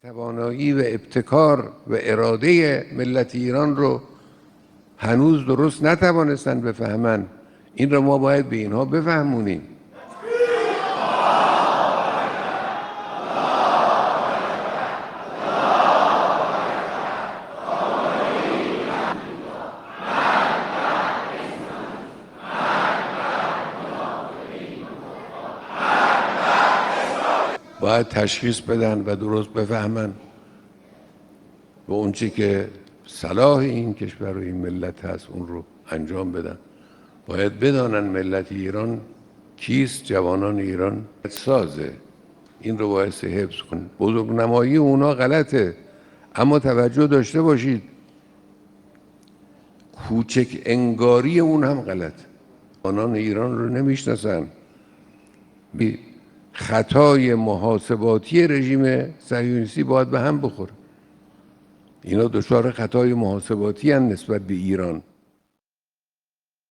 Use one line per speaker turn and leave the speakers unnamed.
توانایی و ابتکار و اراده ملت ایران رو هنوز درست نتوانستن بفهمن. این رو ما باید به اینها بفهمونیم. باید تشخیص بدن و درست بفهمن و اون چی که صلاح این کشور و این ملت هست اون رو انجام بدن. باید بدانن ملت ایران کیست، جوانان ایران سازه. این رو باید حفظ کن. بزرگنمایی اونا غلطه، اما توجه داشته باشید کوچک انگاری اون هم غلط. جوانان ایران رو نمیشناسن. خطای محاسباتی رژیم صهیونیستی باید به هم بخوره. اینا دچار خطای محاسباتی هستند نسبت به ایران.